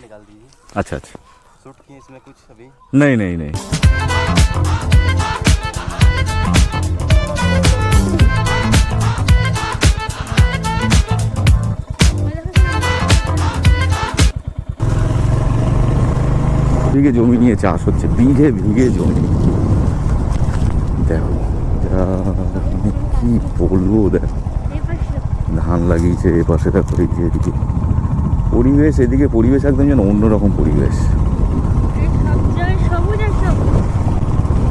निकाल दीजिए। अच्छा अच्छा, शूट किए इसमें कुछ अभी? नहीं नहीं नहीं। বিঘে জমি নিয়ে চাষ হচ্ছে, বিঘে বিঘে জমি। দেখো কি বলবো, দেখো ধান লাগিয়েছে এপাশে, দেখো এই যে এদিকে পরিবেশ, এদিকে পরিবেশ একদম যেন অন্যরকম পরিবেশ।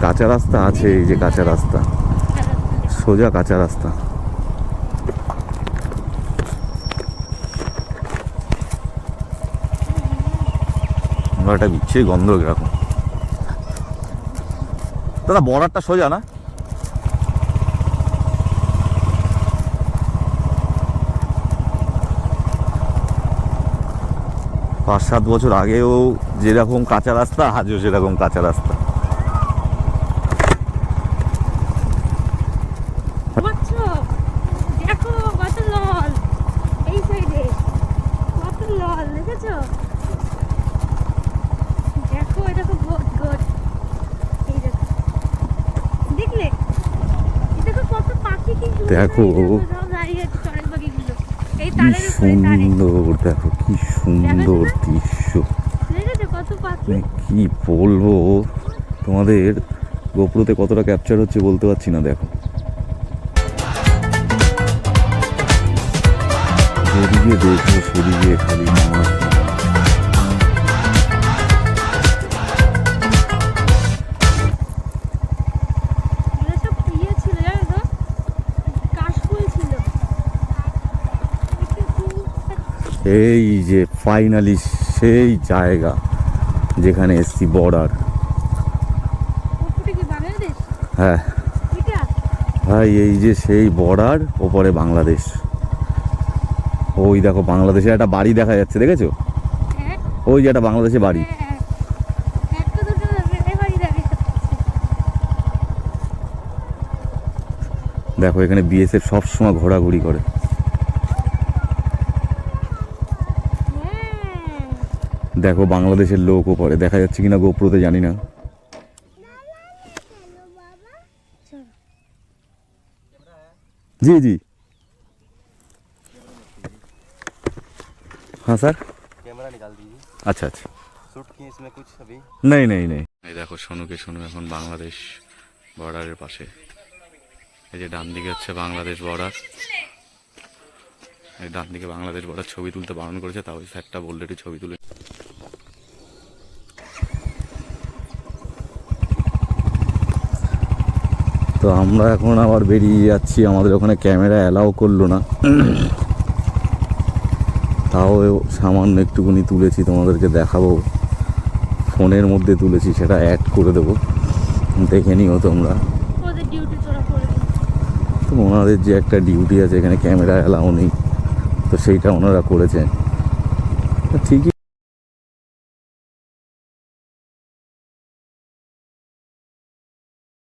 কাঁচা রাস্তা আছে, এই যে কাঁচা রাস্তা, সোজা কাঁচা রাস্তা। একটা বিচ্ছিরি গন্ধ এরকম। দাদা বর্ডারটা সোজা না? 5-7 বছর আগেও যেরকম কাঁচা রাস্তা, আজও সেরকম কাঁচা রাস্তা। দেখো কি সুন্দর, দেখো কি সুন্দর দৃশ্য, কি বলবো তোমাদের, গোপ্রোতে কতটা ক্যাপচার হচ্ছে বলতে পারছি না। দেখো যেদিকে দেখো সেদিকে খালি মাছ। এই যে ফাইনালি সেই জায়গা যেখানে এসছি, বর্ডার। হ্যাঁ ভাই, এই যে সেই বর্ডার, ওপরে বাংলাদেশ। ওই দেখো বাংলাদেশের একটা বাড়ি দেখা যাচ্ছে, দেখেছো? ওই যে একটা বাংলাদেশের বাড়ি। দেখো এখানে বিএসএফ সবসময় ঘোরাঘুরি করে। দেখো বাংলাদেশের লোক ওপরে দেখা যাচ্ছে কিনা গোপ্রোতে জানি না। জি জি, हाँ सर। कैमरा निकाल दीजिए। अच्छा अच्छा, शूट किए इसमें कुछ अभी? नहीं नहीं नहीं। এই দেখো সোনুকে, সোনু এখন বাংলাদেশ বর্ডারের পাশে। এই যে ডান দিকে হচ্ছে বাংলাদেশ বর্ডার, এই ডান দিকে বাংলাদেশ বর্ডার। ছবি তুলতে বারণ করেছে, তাও স্যারটা বললে একটু ছবি তুলে। তো আমরা এখন আবার বেরিয়ে যাচ্ছি, আমাদের ওখানে ক্যামেরা অ্যালাউ করলো না, তাও সামান্য একটুকুনি তুলেছি, তোমাদেরকে দেখাবো। ফোনের মধ্যে তুলেছি, সেটা অ্যাড করে দেবো, দেখে নিও তোমরা। তো ওনাদের যে একটা ডিউটি আছে, এখানে ক্যামেরা অ্যালাউ নেই, তো সেইটা ওনারা করেছে। ঠিকই